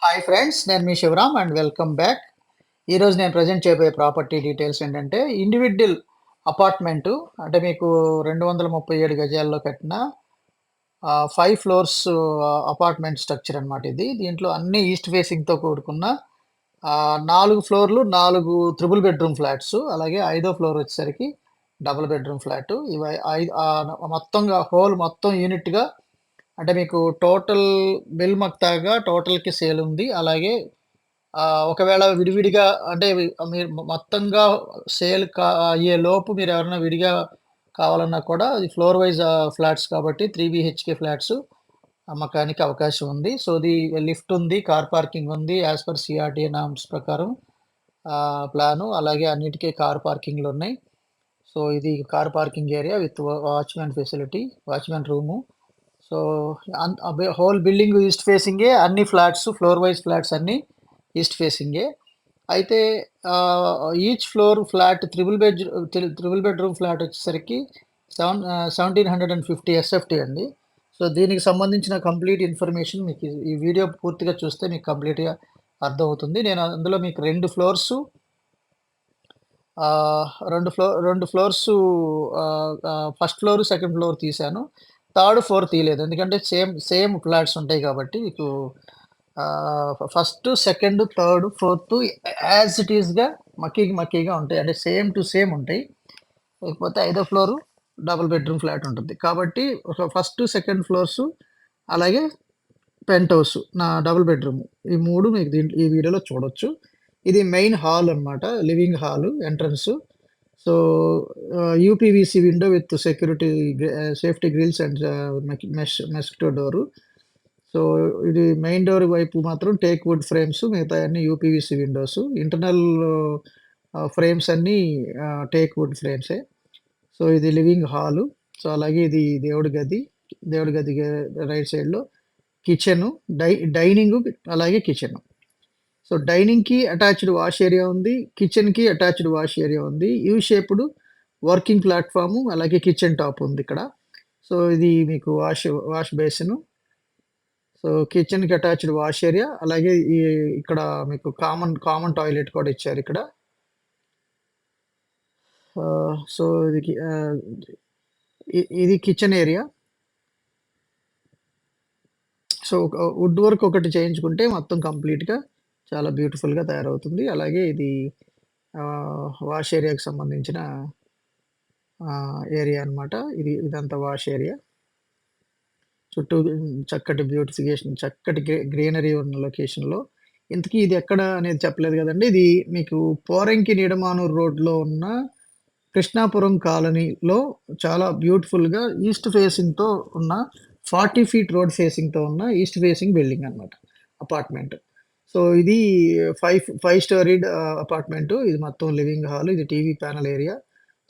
Hi friends. నేను మీ Shivaram and welcome back. ఈరోజు నేను ప్రజెంట్ చేయబోయే ప్రాపర్టీ డీటెయిల్స్ ఏంటంటే, ఇండివిడ్యువల్ అపార్ట్మెంటు అంటే మీకు 237 గజాల్లో కట్టిన 5 ఫ్లోర్స్ అపార్ట్మెంట్ స్ట్రక్చర్ అనమాట ఇది. దీంట్లో అన్ని ఈస్ట్ ఫేసింగ్‌తో కూడుకున్న 4 ఫ్లోర్‌లు, 4 త్రిబుల్ బెడ్‌రూమ్ ఫ్లాట్సు. అలాగే ఐదో ఫ్లోర్ వచ్చేసరికి డబుల్ బెడ్‌రూమ్ ఫ్లాటు. ఇవి మొత్తంగా మొత్తం యూనిట్‌గా అంటే మీకు టోటల్ బిల్ మొత్తాగా టోటల్‌కి సేల్ ఉంది. అలాగే ఒకవేళ విడివిడిగా అంటే మీరు మొత్తంగా సేల్ అయ్యేలోపు మీరెవరైనా విడిగా కావాలన్నా కూడా అది ఫ్లోర్ వైస్ ఫ్లాట్స్ కాబట్టి 3 బీహెచ్‌కే ఫ్లాట్స్ అమ్మకానికి అవకాశం ఉంది. సో, లిఫ్ట్ ఉంది, కార్ పార్కింగ్ ఉంది. యాస్ పర్ సీఆర్‌డీఏ నార్మ్స్ ప్రకారం ప్లాను. అలాగే అన్నిటికి కార్ పార్కింగ్‌లున్నాయి. సో, ఇది car parking area with watchman facility, watchman room. So, whole building east ఫేసింగే. అన్ని ఫ్లాట్స్ ఫ్లోర్ వైస్ ఫ్లాట్స్ అన్నీ ఈస్ట్ ఫేసింగే. అయితే each floor flat triple bedroom flat వచ్చేసరికి 1750 ఎస్ఎఫ్టీ అండి. సో, దీనికి సంబంధించిన కంప్లీట్ ఇన్ఫర్మేషన్ మీకు ఈ వీడియో పూర్తిగా చూస్తే మీకు కంప్లీట్‌గా అర్థమవుతుంది. నేను అందులో మీకు 2 floors first floor, second floor తీశాను. థర్డ్, ఫోర్త్ తీయలేదు. ఎందుకంటే సేమ్ ఫ్లాట్స్ ఉంటాయి కాబట్టి మీకు first, second, third, fourth as it ఈస్‌గా మక్కీగా ఉంటాయి. అంటే సేమ్ టు సేమ్ ఉంటాయి. లేకపోతే ఐదో ఫ్లోరు డబుల్ బెడ్‌రూమ్ ఫ్లాట్ ఉంటుంది. కాబట్టి ఫస్ట్, సెకండ్ ఫ్లోర్సు అలాగే పెంట్ హౌస్ డబుల్ బెడ్‌రూమ్ ఈ 3 మీకు ఈ వీడియోలో చూడొచ్చు. ఇది మెయిన్ హాల్ అన్నమాట. Living hall entrance. So, UPVC window with safety grills and mosquito door. So, ఇది మెయిన్ డోర్ వైపు మాత్రం టేక్ వుడ్ ఫ్రేమ్స్, మిగతాయన్నీ యూపీవీసీ విండోస్. ఇంటర్నల్ ఫ్రేమ్స్ అన్నీ టేక్ వుడ్ ఫ్రేమ్సే. సో, ఇది లివింగ్ హాలు. సో, అలాగే ఇది దేవుడి గది. దేవుడి గదికి రైట్ సైడ్‌లో కిచెను, డైనింగు అలాగే కిచెను. సో, డైనింగ్‌కి అటాచ్డ్ వాష్ ఏరియా ఉంది. కిచెన్‌కి అటాచ్డ్ వాష్ ఏరియా ఉంది. యూ షేప్డ్ వర్కింగ్ ప్లాట్‌ఫార్మ్ అలాగే కిచెన్ టాప్ ఉందిక్కడ. సో, ఇది మీకు వాష్ బేసిను. సో, కిచెన్‌కి అటాచ్డ్ వాష్ ఏరియా అలాగే ఇక్కడ మీకు కామన్ టాయిలెట్ కూడా ఇచ్చారిక్కడ. సో, ఇది kitchen area. So, wood work ఒకటి చేయించుకుంటే మొత్తం కంప్లీట్‌గా చాలా బ్యూటిఫుల్‌గా తయారవుతుంది. అలాగే ఇది వాష్ ఏరియాకి సంబంధించిన ఏరియా అనమాట. ఇదంతా వాష్ ఏరియా. చుట్టూ చక్కటి బ్యూటిఫికేషన్, చక్కటి గ్రీనరీ ఉన్న లొకేషన్‌లో. ఇంతకీ ఇది ఎక్కడ అనేది చెప్పలేదు గదండీ! ఇది మీకు పోరంకి నిడమానూర్ రోడ్‌లో ఉన్న కృష్ణాపురం కాలనీలో చాలా బ్యూటిఫుల్‌గా ఈస్ట్ ఫేసింగ్‌తో ఉన్న 40 ఫీట్ రోడ్ ఫేసింగ్‌తో ఉన్న ఈస్ట్ ఫేసింగ్ బిల్డింగ్ అనమాట. అపార్ట్‌మెంట్. సో, ఇది 5 స్టోరీడ్ అపార్ట్‌మెంటు. ఇది మొత్తం లివింగ్ హాల్. ఇది టీవీ ప్యానెల్ ఏరియా.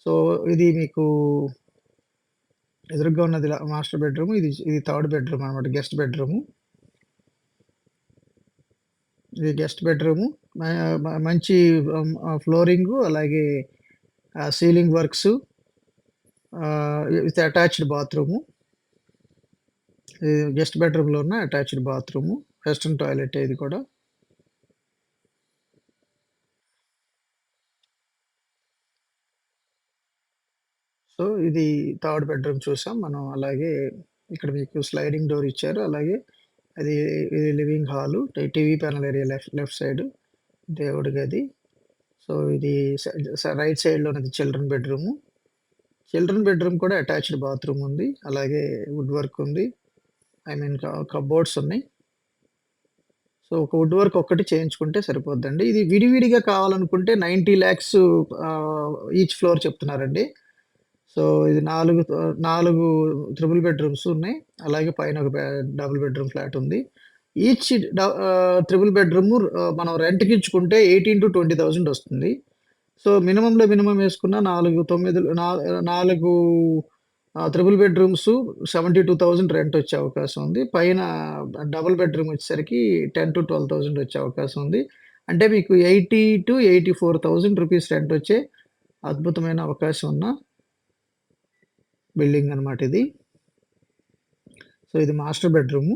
సో, ఇది మీకు ఎదురుగ్గా ఉన్నది మాస్టర్ బెడ్‌రూమ్. ఇది థర్డ్ బెడ్‌రూమ్ అనమాట. Guest bedroom. ఇది గెస్ట్ బెడ్‌రూము. మ మ మంచి ఫ్లోరింగు అలాగే ceiling works with attached bathroom. ఇది గెస్ట్ బెడ్‌రూమ్‌లో ఉన్న అటాచ్డ్ బాత్రూము. వెస్టర్న్ టాయిలెటే ఇది కూడా. సో, ఇది థర్డ్ బెడ్‌రూమ్ చూసాం మనం. అలాగే ఇక్కడ మీకు స్లైడింగ్ డోర్ ఇచ్చారు. అలాగే అది ఇది living hall. TV panel area left side దేవుడి గది. సో, ఇది రైట్ సైడ్‌లో ఉన్నది చిల్డ్రన్ బెడ్‌రూము. చిల్డ్రన్ బెడ్‌రూమ్ కూడా అటాచ్డ్ బాత్రూమ్ ఉంది. అలాగే వుడ్ వర్క్ ఉంది. ఐ మీన్ కబోర్డ్స్ ఉన్నాయి. సో, ఒక వుడ్ వర్క్ ఒక్కటి చేయించుకుంటే సరిపోద్దండి. ఇది విడివిడిగా కావాలనుకుంటే 90,00,000 ఈచ్ ఫ్లోర్ చెప్తున్నారండి. సో, ఇది 4 త్రిబుల్ బెడ్‌రూమ్స్ ఉన్నాయి. అలాగే పైన ఒక డబుల్ బెడ్‌రూమ్ ఫ్లాట్ ఉంది. ఈచ్ త్రిబుల్ బెడ్‌రూమ్ మనం రెంట్‌కి ఇచ్చుకుంటే 18,000-20,000 వస్తుంది. సో, మినిమమ్ యేసుకున్న 4 త్రిబుల్ బెడ్‌రూమ్సు 72,000 రెంట్ వచ్చే అవకాశం ఉంది. పైన డబుల్ బెడ్‌రూమ్ వచ్చేసరికి 10,000-12,000 వచ్చే అవకాశం ఉంది. అంటే మీకు 80,000-84,000 రూపీస్ రెంట్ వచ్చే అద్భుతమైన అవకాశం ఉన్న బిల్డింగ్ అనమాట ఇది. సో, ఇది మాస్టర్ బెడ్‌రూము.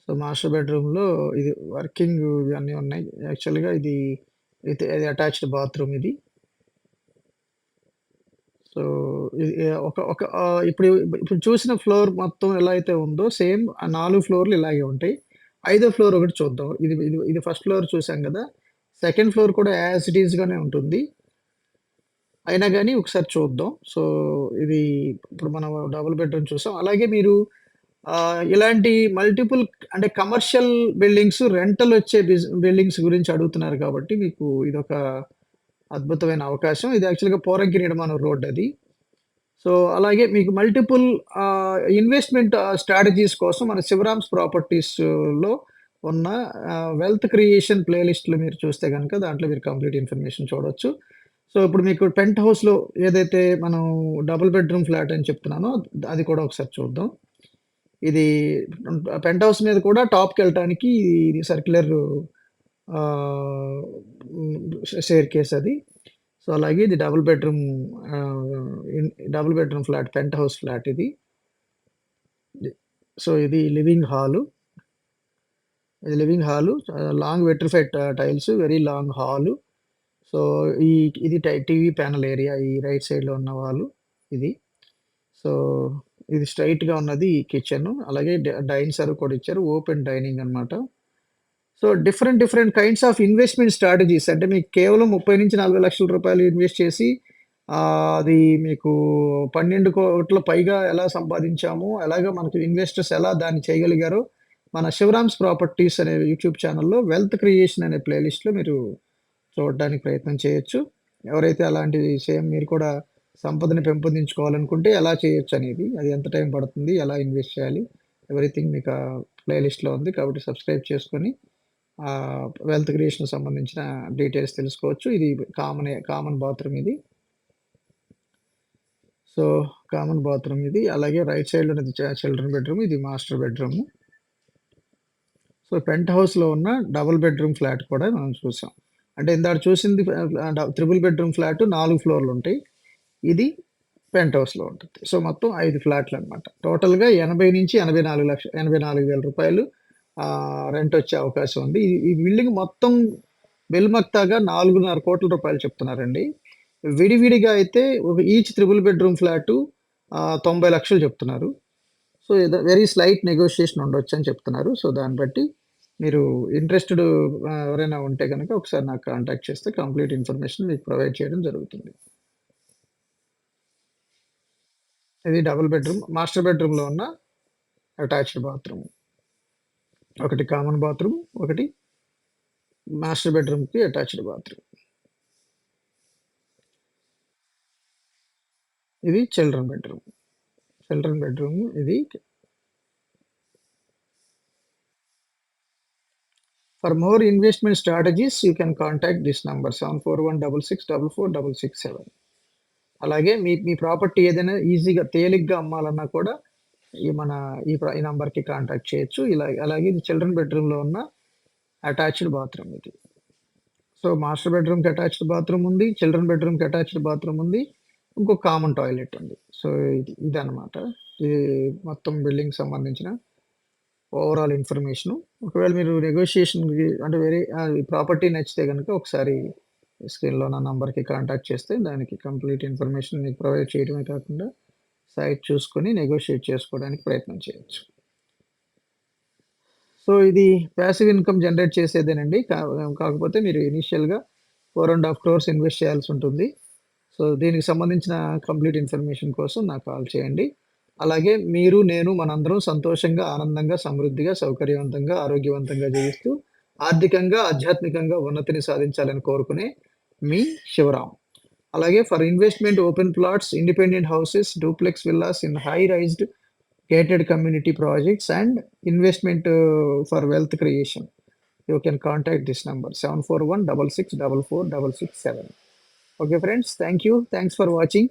సో, మాస్టర్ బెడ్‌రూమ్‌లో ఇది వర్కింగ్ ఇవన్నీ ఉన్నాయి. యాక్చువల్‌గా ఇది అటాచ్డ్ బాత్రూమ్ ఇది. సో, ఇది ఒక ఒక ఇప్పుడు ఇప్పుడు చూసిన ఫ్లోర్ మొత్తం ఎలా అయితే ఉందో సేమ్ ఆ 4 ఫ్లోర్‌లు ఇలాగే ఉంటాయి. ఐదో ఫ్లోర్ ఒకటి చూద్దాం. ఇది ఇది ఇది ఫస్ట్ ఫ్లోర్ చూసాం గదా! సెకండ్ ఫ్లోర్ కూడా యాస్ ఇట్ ఈస్‌గానే ఉంటుంది. అయినా గాని ఒకసారి చూద్దాం. సో, ఇది ఇప్పుడు మనం డబుల్ బెడ్‌రూమ్ చూసాం. అలాగే మీరు ఇలాంటి మల్టిపుల్ అంటే కమర్షియల్ బిల్డింగ్స్ రెంటలొచ్చే బిల్డింగ్స్ గురించి అడుగుతున్నారు కాబట్టి మీకు ఇదొక అద్భుతమైన అవకాశం. ఇది యాక్చువల్‌గా పోరంకి నిడమాను రోడ్ అది. సో, అలాగే మీకు మల్టిపుల్ ఇన్వెస్ట్‌మెంట్ స్ట్రాటజీస్ కోసం మన శివరామ్స్ ప్రాపర్టీస్‌లో ఉన్న వెల్త్ క్రియేషన్ ప్లేలిస్ట్‌లో మీరు చూస్తే గనక దాంట్లో మీరు కంప్లీట్ ఇన్ఫర్మేషన్ చూడొచ్చు. సో, ఇప్పుడు మీకు పెంట్ హౌస్‌లో ఏదైతే మనం డబుల్ బెడ్‌రూమ్ ఫ్లాట్ అని చెప్తున్నానో అది కూడా ఒకసారి చూద్దాం. ఇది పెంట్ హౌస్ మీద కూడా టాప్‌కెళ్ళటానికి ఇది సర్క్యులర్ ఆహ్, హ్మ్. స్టెయిర్‌కేస్ అది. సో, అలాగే ఇది double bedroom flat penthouse flat ఇది. ఇది ఇది లివింగ్ హాలు. ఇది living hall. Long vitrified tiles very long hall. So, ఈ ఇది టీవీ ప్యానెల్ ఏరియా ఈ రైట్ సైడ్‌లో ఉన్న వాలు ఇది. సో, ఇది స్ట్రెయిట్‌గా ఉన్నది కిచెను. అలాగే డైనింగ్ సర్వ్ కూడా ఇచ్చారు. ఓపెన్ డైనింగ్ అన్నమాట. So, different kinds of investment strategies అంటే మీకు కేవలం 30,00,000-40,00,000 ఇన్వెస్ట్ చేసి అది మీకు 12,00,00,000 పైగా ఎలా సంపాదించాము, ఎలాగా మనకు ఇన్వెస్టర్స్ ఎలా దాన్ని చేయగలిగారో, మన శివరామ్స్ ప్రాపర్టీస్ అనే యూట్యూబ్ ఛానెల్‌లో వెల్త్ క్రియేషన్ అనే ప్లేలిస్ట్‌లో మీరు చూడడానికి ప్రయత్నం చేయొచ్చు. ఎవరైతే అలాంటిది సేమ్ మీరు కూడా సంపదని పెంపొందించుకోవాలనుకుంటే ఎలా చేయొచ్చనేది, అది ఎంత టైం పడుతుంది, ఎలా ఇన్వెస్ట్ చేయాలి, ఎవ్రీథింగ్ మీకు ఆ ప్లేలిస్ట్‌లో ఉంది. కాబట్టి సబ్స్క్రైబ్ చేసుకొని వెల్త్ క్రియేషన్‌కి సంబంధించిన డీటెయిల్స్ తెలుసుకోవచ్చు. ఇది కామన్ బాత్రూమ్ ఇది. సో, కామన్ బాత్రూమ్ ఇది. అలాగే రైట్ సైడ్‌లో ఉన్నది చిల్డ్రన్ బెడ్‌రూమ్. ఇది మాస్టర్ బెడ్‌రూమ్. సో, పెంట్ హౌస్‌లో ఉన్న డబుల్ బెడ్‌రూమ్ ఫ్లాట్ కూడా మనం చూసాం. అంటే ఇందాక చూసింది త్రిబుల్ బెడ్‌రూమ్ ఫ్లాట్ 4 ఫ్లోర్‌లుంటాయి. ఇది పెంట్ హౌస్‌లో ఉంటుంది. సో, మొత్తం 5 ఫ్లాట్‌లనమాట. టోటల్‌గా 84,00,000 రెంటొచ్చే అవకాశం ఉంది. ఈ బిల్డింగ్ మొత్తం బెల్‌మక్తాగా రూ. 4,50,00,00,000 చెప్తున్నారండి. విడివిడిగా అయితే ఈచ్ త్రిబుల్ బెడ్‌రూమ్ ఫ్లాటు 90,00,000 చెప్తున్నారు. సో, ఏదో వెరీ స్లైట్ నెగోషియేషన్ ఉండొచ్చని చెప్తున్నారు. సో, దాన్ని బట్టి మీరు ఇంట్రెస్టెడ్ ఎవరైనా ఉంటే గనక ఒకసారి నాకు కాంటాక్ట్ చేస్తే కంప్లీట్ ఇన్ఫర్మేషన్ మీకు ప్రొవైడ్ చేయడం జరుగుతుంది. ఇది డబుల్ బెడ్‌రూమ్. మాస్టర్ బెడ్‌రూమ్‌లో ఉన్న అటాచ్డ్ బాత్రూమ్. ఒకటి కామన్ బాత్రూమ్, ఒకటి మాస్టర్ బెడ్‌రూమ్‌కి అటాచ్డ్ బాత్రూమ్. ఇది చిల్డ్రన్ బెడ్‌రూమ్. చిల్డ్రన్ బెడ్‌రూమ్ ఇది. For more investment strategies you can contact this number 7416644667. అలాగే మీ మీ ప్రాపర్టీ ఏదైనా ఈజీగా తేలిగ్గా అమ్మాలన్నా కూడా ఈ మన ఈ నంబర్‌కి కాంటాక్ట్ చేయొచ్చు. అలాగే ఇది చిల్డ్రన్ బెడ్‌రూమ్‌లో ఉన్న అటాచ్డ్ బాత్రూమ్ ఇది. సో, మాస్టర్ బెడ్‌రూమ్‌కి అటాచ్డ్ బాత్రూమ్ ఉంది. చిల్డ్రన్ బెడ్‌రూమ్‌కి అటాచ్డ్ బాత్రూమ్ ఉంది. ఇంకో కామన్ టాయిలెట్ ఉంది. సో, ఇదనమాట. ఇది మొత్తం బిల్డింగ్‌కి సంబంధించిన ఓవరాల్ ఇన్ఫర్మేషను. ఒకవేళ మీరు నెగోషియేషన్‌కి అంటే ప్రాపర్టీ నచ్చితే గనుక ఒకసారి స్క్రీన్‌లో ఉన్న నంబర్‌కి కాంటాక్ట్ చేస్తే దానికి కంప్లీట్ ఇన్ఫర్మేషన్ మీకు ప్రొవైడ్ చేయడమే కాకుండా సైట్ చూసుకొని నెగోషియేట్ చేసుకోవడానికి ప్రయత్నం చేయొచ్చు. సో, ఇది పాసివ్ ఇన్‌కమ్ జనరేట్ చేసేదేనండి. కాకపోతే మీరు ఇనీషియల్‌గా 4,50,00,000 క్రోర్స్ ఇన్వెస్ట్ చేయాల్సుంటుంది. సో, దీనికి సంబంధించిన కంప్లీట్ ఇన్ఫర్మేషన్ కోసం నాకు కాల్ చేయండి. అలాగే మీరు, నేను మనందరం సంతోషంగా, ఆనందంగా, సమృద్ధిగా, సౌకర్యవంతంగా, ఆరోగ్యవంతంగా జీవిస్తూ ఆర్థికంగా, ఆధ్యాత్మికంగా ఉన్నతిని సాధించాలని కోరుకునే మీ శివరాం. అలాగే for investment open plots, independent houses, duplex villas in high raised gated community projects and investment for wealth creation. You can contact this number 741 66 44 667. Okay, friends. Thank you. Thanks for watching.